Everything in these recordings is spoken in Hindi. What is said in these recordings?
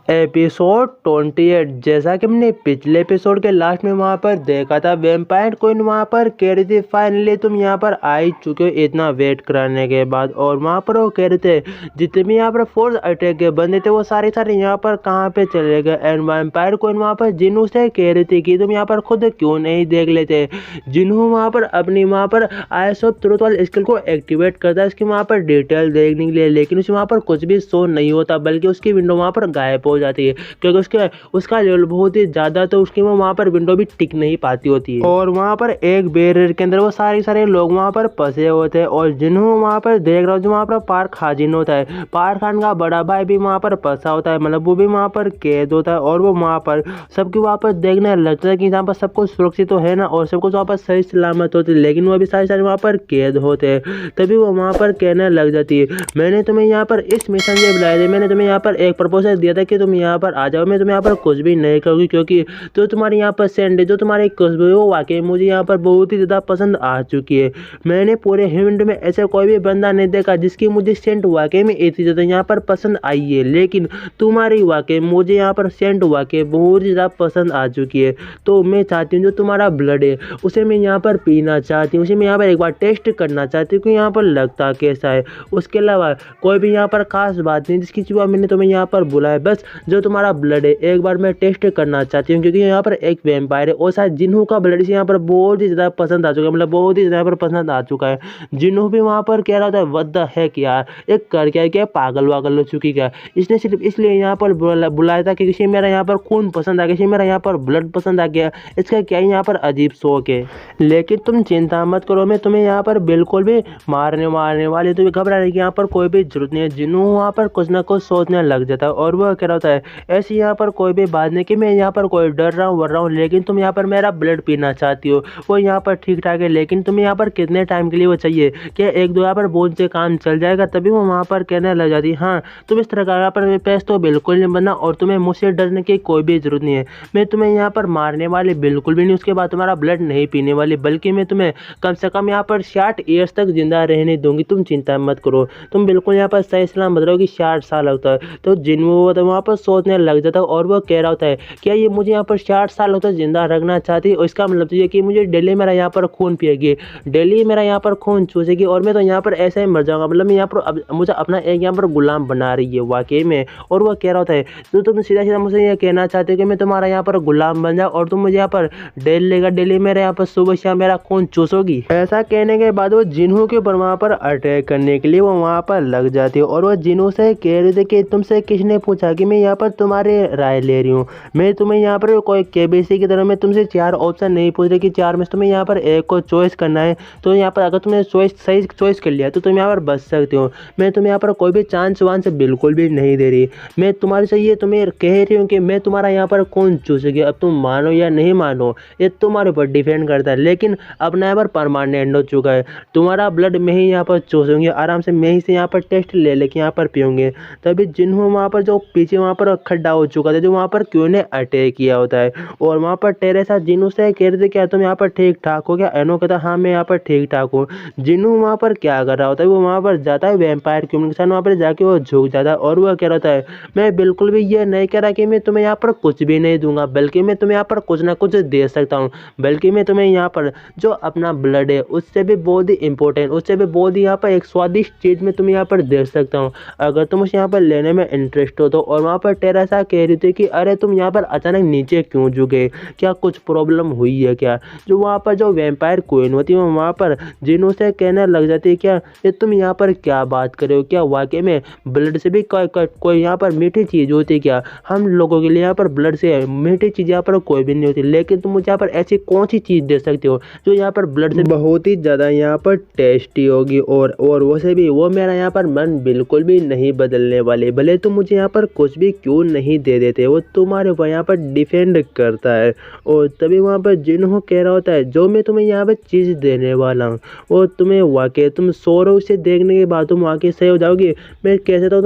एपिसोड 28। जैसा कि हमने पिछले एपिसोड के लास्ट में वहाँ पर देखा था, वैम्पायर क्वीन वहाँ पर कह रही थी फाइनली तुम यहाँ पर आ ही चुके हो इतना वेट कराने के बाद। और वहाँ पर वो कह रहे थे जितने भी यहाँ पर फोर्स अटैक के बंदे थे वो सारे यहाँ पर कहाँ पे चले गए। एंड वैम्पायर क्वीन वहाँ पर जिन्हू से कह रही थी कि तुम यहाँ पर खुद क्यों नहीं देख लेते। जिन्हू वहाँ पर अपनी वहाँ पर आइस ऑफ ट्रुथ वाले स्किल को एक्टिवेट करता है उसकी वहाँ पर डिटेल देखने के लिए, लेकिन उसे वहाँ पर कुछ भी शो नहीं होता बल्कि उसकी विंडो वहाँ पर गायब हो जाती है क्योंकि उसका लेवल बहुत ही ज़्यादा तो उसकी वहाँ पर विंडो भी टिक नहीं पाती होती है। और वहाँ पर एक बैरियर के अंदर वो सारे लोग वहाँ पर फंसे होते हैं और जिन्हों वहाँ पर देख रहा हूँ जो वहाँ पर पार्क हाजिन होता है, पार्क खान का बड़ा भाई भी वहाँ पर फंसा होता है, मतलब वो भी वहाँ पर कैद होता है। और वो वहाँ पर सबके वहाँ पर देखने लगता है कि यहाँ पर सब कुछ सुरक्षित तो है ना और सब कुछ वहाँ पर सही सलामत होती है, लेकिन वो अभी सारे वहाँ पर कैद होते हैं। तभी वो वहाँ पर कहने लग जाती है मैंने तुम्हें यहाँ पर इस मिशन के बुलाया था, मैंने तुम्हें यहाँ पर एक प्रपोजल दिया था कि तुम यहाँ पर आ जाओ, मैं तुम्हें यहाँ पर कुछ भी नहीं करूँगी क्योंकि जो तुम्हारे यहाँ पर सेंड है जो तुम्हारी खुशबू है वो वाकई मुझे यहाँ पर बहुत ही ज़्यादा पसंद आ चुकी है। मैंने पूरे हिंड में ऐसे कोई भी बंदा नहीं देखा जिसकी मुझे सेंट वाकई में इतनी ज़्यादा यहाँ पर पसंद आई है, लेकिन तुम्हारी वाकई मुझे यहाँ पर सेंट वाकई बहुत ही ज़्यादा पसंद आ चुकी है। तो मैं चाहती हूँ जो तुम्हारा ब्लड है उसे मैं यहाँ पर पीना चाहती हूँ, उसे मैं यहाँ पर एक बार टेस्ट करना चाहती हूँ कि यहाँ पर लगता कैसा है। उसके अलावा कोई भी यहाँ पर खास बात नहीं जिसकी सिवा मैंने तुम्हें यहाँ पर बुलाया, बस जो तुम्हारा ब्लड है एक बार मैं टेस्ट करना चाहती हूँ क्योंकि यहाँ पर एक वैम्पायर है और शायद जिन्हों का ब्लड इसे यहाँ पर बहुत ही ज़्यादा पसंद आ चुका है, मतलब बहुत ही ज़्यादा पर पसंद आ चुका है। जिन्हों भी वहाँ पर कह रहा था व्हाट द हेक यार एक कर क्या पागल वागल हो चुकी क्या, इसने सिर्फ इसलिए यहाँ पर बुलाया था कि किसी मेरा यहाँ पर खून पसंद आ गया, किसी मेरा यहाँ पर ब्लड पसंद आ गया, इसका क्या यहाँ पर अजीब शौक है। लेकिन तुम चिंता मत करो, मैं तुम्हें यहाँ पर बिल्कुल भी मारने वाली, तुम्हें घबराने की यहाँ पर कोई भी जरूरत नहीं है। जिन्हों वहाँ पर कुछ ना कुछ सोचने लग जाता है और वह कह रहा है ऐसी यहाँ पर कोई भी बात नहीं कि मैं यहाँ पर कोई डर रहा हूँ, लेकिन तुम यहाँ पर मेरा ब्लड पीना चाहती हो वो यहाँ पर ठीक ठाक है, लेकिन तुम्हें यहाँ पर कितने टाइम के लिए वो चाहिए, क्या एक दो यहाँ पर बोझ से काम चल जाएगा। तभी वो वहाँ पर कहने लग जाती है हाँ तुम इस तरह का यहाँ पर पैस तो बिल्कुल नहीं बनना और तुम्हें मुझसे डरने की कोई भी जरूरत नहीं है। मैं तुम्हें यहाँ पर मारने वाली बिल्कुल भी नहीं, उसके बाद तुम्हारा ब्लड नहीं पीने वाली, बल्कि मैं तुम्हें कम से कम यहाँ पर 60 ईयर्स तक जिंदा रहने दूंगी, तुम चिंता मत करो। तुम बिल्कुल यहाँ पर सही सलामत रहो कि 60 साल होता है। तो जिन्हों वहाँ पर सोचने लग जाता है और वो कह रहा होता है क्या ये मुझे यहाँ पर 60 साल होता है जिंदा रखना चाहती है, और इसका मतलब ये कि मुझे डेली मेरा यहाँ पर खून पिएगी, डेली मेरा यहाँ पर खून चूसेगी और मैं तो यहाँ पर ऐसे ही मर जाऊंगा, मतलब मैं यहाँ पर मुझे अपना एक यहाँ पर गुलाम बना रही है वाकई में। और वो कह रहा होता है तो तुम सीधा मुझे ये कहना चाहते हो कि मैं तुम्हारा यहाँ पर गुलाम बन जाऊँ और तुम मुझे यहाँ पर डेली मेरे यहाँ पर सुबह शाम मेरा खून चूसोगी। ऐसा कहने के बाद वो जिन्हों के ऊपर वहाँ पर अटैक करने के लिए वो वहाँ पर लग जाती है और वो जिन्हों से कह रही थी कि तुमसे किसने पूछा कि मैं यहाँ पर तुम्हारी राय ले रही हूँ, मैं तुम्हें यहाँ पर कोई केबीसी की तरह मैं तुमसे 4 ऑप्शन नहीं पूछ रही कि 4 में तुम्हें यहाँ पर एक को चॉइस करना है, तो यहाँ पर अगर तुमने सही चॉइस कर लिया तो तुम यहाँ पर बच सकते हो। मैं तुम्हें यहाँ पर कोई भी चांस वांस बिल्कुल भी नहीं दे रही, मैं तुम्हारे से ये तुम्हें कह रही हूँ कि मैं तुम्हारा यहाँ पर कौन चूसेगी, अब तुम मानो या नहीं मानो ये तुम्हारे ऊपर डिपेंड करता है, लेकिन अब यहाँ पर परमानेंट हो चुका है, तुम्हारा ब्लड मैं ही यहाँ पर चूसूंगी आराम से, मैं ही से यहाँ पर टेस्ट ले लेके यहाँ पर पीऊँगे। तभी जिन्हों वहाँ पर जो पीछे वहाँ पर खड्डा हो चुका था जो वहाँ पर क्यों ने अटैक किया होता है और वहाँ पर टेरेसा जिन्हों से कह रहे थे क्या तुम यहाँ पर ठीक ठाक हो क्या, एनो कहता हाँ मैं यहाँ पर ठीक ठाक हूँ। जिन्हों वहाँ पर क्या कर रहा होता है वो वहाँ पर जाता है वैम्पायर क्वीन के साथ, वहाँ पर जाके वो झुक जाता है और वह कह रहा है मैं बिल्कुल भी ये नहीं कह रहा कि मैं तुम्हें यहाँ पर कुछ भी नहीं दूंगा, बल्कि मैं तुम्हें यहाँ पर कुछ ना कुछ दे सकता हूँ, बल्कि मैं तुम्हें यहाँ पर जो अपना ब्लड है उससे भी बहुत ही इंपॉर्टेंट, उससे भी बहुत ही यहाँ पर एक स्वादिष्ट चीज़ में तुम्हें यहाँ पर दे सकता हूँ अगर तुम उसे यहाँ पर लेने में इंटरेस्ट हो तो। और वहाँ पर टेरेसा कह रही थी कि अरे तुम यहाँ पर अचानक नीचे क्यों झुके, क्या कुछ प्रॉब्लम हुई है क्या। जो वहाँ पर जो वैम्पायर क्वीन होती है वहाँ पर जिन्हों से कहने लग जाती है क्या ये तुम यहाँ पर क्या बात कर रहे हो, क्या वाकई में ब्लड से भी कोई यहाँ पर मीठी चीज़ होती है क्या, हम लोगों के लिए यहाँ पर ब्लड से मीठी चीज़ यहाँ पर कोई भी नहीं होती, लेकिन तुम मुझे यहाँ पर ऐसी कौन सी चीज़ दे सकते हो जो यहाँ पर ब्लड से बहुत ही ज़्यादा यहाँ पर टेस्टी होगी और वैसे भी वो मेरा यहाँ पर मन बिल्कुल भी नहीं बदलने वाले, भले तुम मुझे यहाँ पर कुछ भी क्यों नहीं दे देते, वो तुम्हारे ऊपर यहाँ पर डिफेंड करता है। और तभी वहाँ पर जिन्हों कह रहा होता है जो मैं तुम्हें यहाँ पर चीज़ देने वाला हूँ और तुम्हें वाकई तुम सौरव से देखने के बाद तुम वाकई सही हो जाओगे, मैं कैसे तो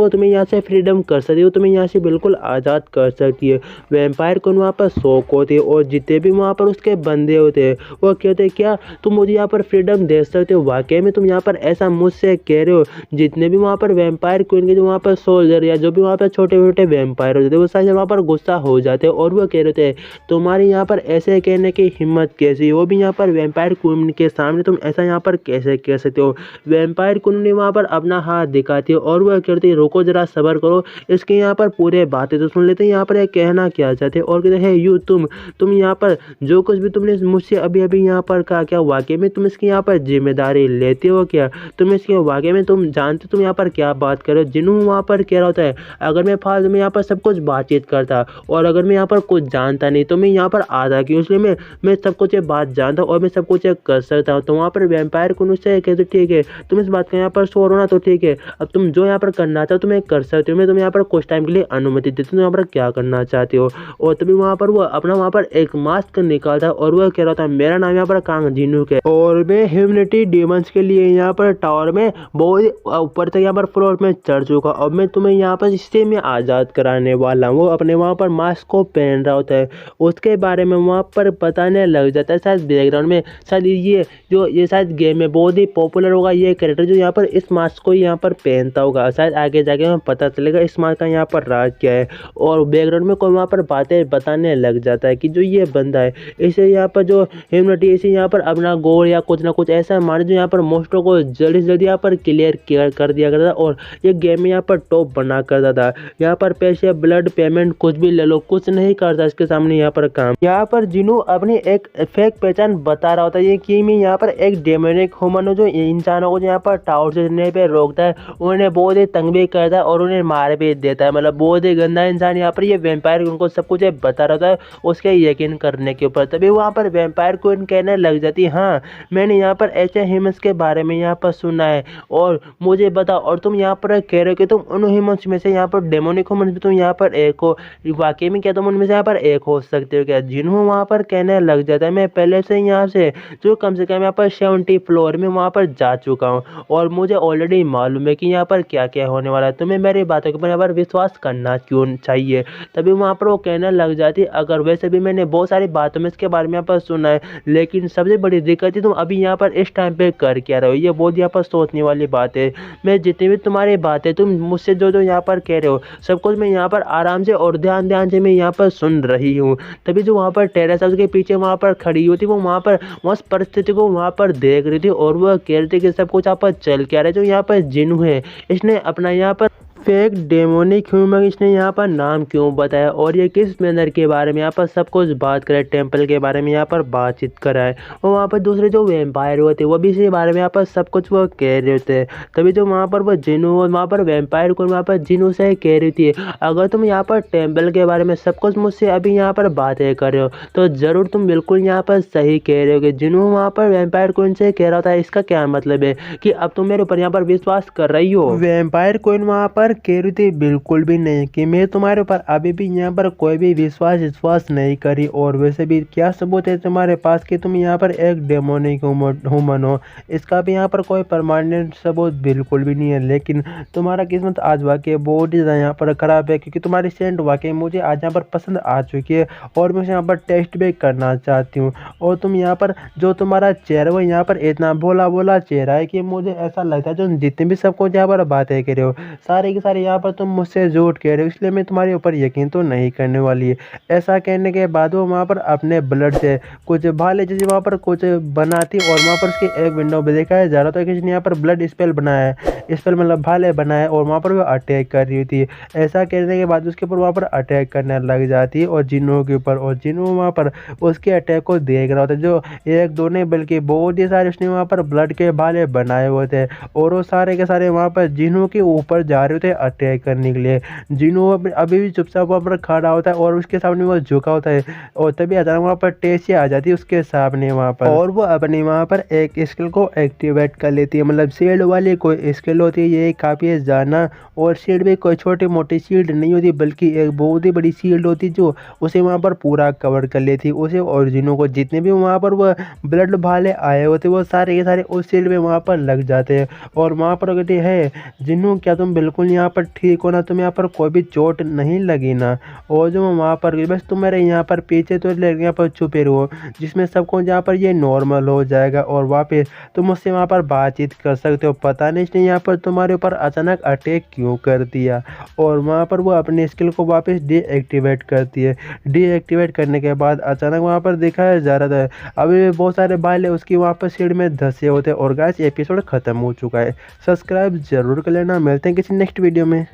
तुम्हें यहाँ से फ्रीडम कर सकती हो, तुम्हें यहाँ से बिल्कुल आज़ाद कर सकती है। वैम्पायर को वहाँ पर शौक होते हैं और जितने भी वहाँ पर उसके बंदे होते हैं वो कहते हैं क्या तुम मुझे यहाँ पर फ्रीडम दे सकते हो, वाकई में तुम यहाँ पर ऐसा मुझसे कह रहे हो। जितने भी वहाँ पर वैम्पायर क्वीन के जो वहाँ पर सोल्जर या जो भी वहाँ पे छोटे छोटे वेम्पायर होते थे, वो सारे वहाँ पर गुस्सा हो जाते और वो कह रहे थे तुम्हारी यहाँ पर ऐसे कहने की हिम्मत कैसी, वो भी यहाँ पर वेम्पायर क्वीन के सामने तुम ऐसा यहाँ पर कैसे कह सकते हो। वेम्पायर क्वीन ने वहाँ पर अपना हाथ दिखाती है और वह कहती है रुको जरा सब्र करो, इसके यहाँ पर पूरे बातें तो सुन लेते हैं यहाँ पर कहना क्या चाहते और कहते हैं यू तुम यहाँ पर जो कुछ भी तुमने मुझसे अभी अभी यहाँ पर कहा, क्या वाकई में तुम इसकी यहाँ पर जिम्मेदारी लेते हो क्या, तुम इसके वाकई में तुम जानते तुम यहाँ पर क्या बात कर रहे हो। जिन्हों वहाँ पर कह रहा होता है अगर मैं फालतू में यहाँ पर सब कुछ बातचीत करता और अगर मैं यहाँ पर कुछ जानता नहीं तो मैं यहाँ पर आता क्यों, इसलिए मैं सब कुछ ये बात जानता हूँ और मैं सब कुछ कर सकता हूँ। तो वहाँ पर वेम्पायर को उससे कहते ठीक है तुम इस बात का यहाँ पर शोर होना तो ठीक है, अब तुम जो यहाँ पर करना चाहो तुम्हें कर सकते हो, मैं तुम्हें यहाँ पर कुछ टाइम के लिए अनुमति देती हूँ, यहाँ पर क्या करना चाहते हो। और तभी वहाँ पर वो अपना वहाँ पर एक मास्क निकालता और वह कह रहा था मेरा नाम यहाँ पर कांग जिनूक है और मैं ह्यूमैनिटी डीमंस के लिए यहाँ पर टावर में बहुत ऊपर तक यहाँ पर फ्लोर में चढ़ चुका, अब मैं तुम्हें यहाँ पर इससे मैं आज़ाद कराने वाला हूँ। वो अपने वहाँ पर मास्क को पहन रहा होता है, उसके बारे में वहाँ पर बताने लग जाता है, शायद बैकग्राउंड में शायद ये शायद गेम में बहुत ही पॉपुलर होगा ये कैरेक्टर जो यहाँ पर इस मास्क को यहाँ पर पहनता होगा, शायद आगे जाके हमें पता चलेगा इस मास्क का यहाँ पर राज क्या है। और बैकग्राउंड में कोई वहाँ पर बातें बताने लग जाता है कि जो ये बंदा है इसे यहाँ पर जो ह्यूमैनिटी इसे यहाँ पर अपना गोल या कुछ ना कुछ ऐसा माने जो यहाँ पर मोस्टों को जल्दी से जल्दी यहाँ पर क्लियर कर दिया करता था और ये गेम में यहाँ पर टॉप बना करता था। यहाँ पर पैसे ब्लड पेमेंट कुछ भी ले लो कुछ नहीं करता इसके सामने यहाँ पर काम। यहाँ पर जिन्हों अपनी एक फेक पहचान बता रहा होता है कि मैं यहाँ पर एक डेमोनिक ह्यूमन जो इंसानों को यहाँ पर टावर से चढ़ने पे रोकता है, उन्हें बहुत ही तंग भी करता है और उन्हें मार भी देता है, मतलब बहुत ही गंदा इंसान यहाँ पर ये वेम्पायर उनको सब कुछ बता रहा था उसके यकीन करने के ऊपर। तभी वहाँ पर वेम्पायर क्वीन कहने लग जाती है हाँ मैंने यहाँ पर ऐसे ह्यूमंस के बारे में यहाँ पर सुना है और मुझे बताओ, और तुम यहाँ पर कह रहे हो कि तुम उन ह्यूमंस में से यहाँ पर डेमोनिक ह्यूमंस में तुम यहाँ पर एक हो, वाकई में क्या तुम उनमें से यहाँ पर एक हो सकते हो क्या। जिन्हों वहाँ पर कहने लग जाता है मैं पहले से यहाँ से जो कम से कम यहाँ पर 70 फ्लोर में वहाँ पर जा चुका हूँ और मुझे ऑलरेडी मालूम है कि यहाँ पर क्या क्या होने वाला है, तुम्हें मेरी बातों के ऊपर यहाँ पर विश्वास करना क्यों चाहिए। तभी वहाँ पर वो कहने लग जाती अगर वैसे भी मैंने बहुत सारी बातों में इसके बारे में यहाँ पर सुना है, लेकिन सबसे बड़ी दिक्कत है तुम अभी यहाँ पर इस टाइम पे कर क्या रहे हो, ये बहुत यहाँ पर सोचने वाली बात है। मैं जितनी भी तुम्हारी बातें तुम मुझसे जो यहाँ पर कह रहे हो सब कुछ मैं यहाँ पर आराम से और ध्यान से मैं यहाँ पर सुन रही हूँ। तभी जो वहाँ पर टेरेस हाउस के पीछे वहाँ पर खड़ी हुई थी वो वहाँ पर उस परिस्थिति को वहाँ पर देख रही थी और वह कह रही थी कि सब कुछ यहाँ पर चल क्या रहा है। जो यहाँ पर जिन्नू है इसने अपना यहाँ पर फेक डेमोनिक ह्यूमन इसने यहाँ पर नाम क्यों बताया और ये किस मैनर के बारे में यहाँ पर सब कुछ बात करे, टेम्पल के बारे में यहाँ पर बातचीत कराए और वहाँ पर दूसरे जो वेम्पायर होते वो भी इसी बारे में यहाँ पर सब कुछ वो कह रहे होते। तभी जो वहाँ पर वो जिन्नू वहाँ पर वेम्पायर को वहाँ पर जिन्नू से कह रही थी अगर तुम यहाँ पर टेम्पल के बारे में सब कुछ मुझसे अभी यहाँ पर बातें कर रहे हो तो ज़रूर तुम बिल्कुल यहाँ पर सही कह रहे हो कि जिन्नू वहाँ पर वेम्पायर क्वीन से कह रहा था इसका क्या मतलब है कि अब तुम मेरे ऊपर यहाँ पर विश्वास कर रही हो। वेम्पायर क्वीन वहाँ पर कह रही थी बिल्कुल भी नहीं कि मैं तुम्हारे ऊपर अभी भी यहाँ पर कोई भी विश्वास नहीं करी और वैसे भी क्या सबूत है तुम्हारे पास कि तुम यहाँ पर एक डेमोनिक ह्यूमन हो, इसका भी यहाँ पर कोई परमानेंट सबूत बिल्कुल भी नहीं है। लेकिन तुम्हारा किस्मत आज वाकई बहुत ही ज़्यादा यहाँ पर ख़राब है क्योंकि तुम्हारी सेंट वाकई मुझे आज यहाँ पर पसंद आ चुकी है और मैं यहाँ पर टेस्ट भी करना चाहती हूँ। और तुम यहाँ पर जो तुम्हारा चेहरा वो यहाँ पर इतना भोला चेहरा है कि मुझे ऐसा लगता है जो जितने भी सबको यहाँ पर बातें कर रहे हो सारे के सारे यहाँ पर तुम मुझसे झूठ कह रहे हो, इसलिए मैं तुम्हारे ऊपर यकीन तो नहीं करने वाली है। ऐसा कहने के बाद वो वहाँ पर अपने ब्लड से कुछ भाले जैसे वहाँ पर कुछ बनाती और वहाँ पर उसकी एक विंडो में देखा जा रहा था कि इसने यहाँ पर ब्लड स्पेल बनाया है, स्पेल मतलब भाले बनाया और वहाँ पर वो अटैक कर रही थी। ऐसा कहने के बाद उसके ऊपर वहाँ पर अटैक करने लग जाती है और जिन्नों के ऊपर, और जिन्नों वहाँ पर उसके अटैक को देख रहा होता है जो एक दो नहीं बल्कि बहुत ही सारे उसने वहाँ पर ब्लड के भाले बनाए हुए थे और वो सारे के सारे वहाँ पर जिन्नों के ऊपर जा रहे थे अटैक करने के लिए। जिन्नू अभी भी चुपचाप वहाँ पर खड़ा होता है और उसके सामने वो झुका होता है और तभी अचानक वहाँ पर टेसी आ जाती है उसके सामने वहाँ पर और वो अपनी वहाँ पर एक स्किल को एक्टिवेट कर लेती है, मतलब शील्ड वाली कोई स्किल होती है ये काफ़ी जाना। और शील्ड भी कोई छोटी मोटी शील्ड नहीं होती बल्कि एक बहुत ही बड़ी शील्ड होती जो उसे वहाँ पर पूरा कवर कर लेती उसे। और जिन्नों को जितने भी वहाँ पर वो ब्लड भाले आए होते वो सारे के सारे उस शील्ड में वहाँ पर लग जाते हैं और वहाँ पर कहते हैं जिन्नू क्या तुम बिल्कुल यहाँ पर ठीक हो ना, तुम यहाँ पर कोई भी चोट नहीं लगी ना, और जो वहाँ पर बस तुम मेरे यहाँ पर पीछे तो यहाँ पर छुपे रहो, जिसमें सबको यहाँ पर ये नॉर्मल हो जाएगा और वापस तुम उससे वहाँ पर बातचीत कर सकते हो। पता नहीं इसने यहाँ पर तुम्हारे ऊपर अचानक अटैक क्यों कर दिया, और वहाँ पर वो अपने स्किल को वापस डीएक्टिवेट करती है। डीएक्टिवेट करने के बाद अचानक वहाँ पर दिखाया जा रहा था अभी बहुत सारे बाल है उसकी वहाँ पर सिर में धंसे होते हैं। और गाइस एपिसोड खत्म हो चुका है। सब्सक्राइब जरूर कर लेना, मिलते हैं किसी नेक्स्ट वीडियो में।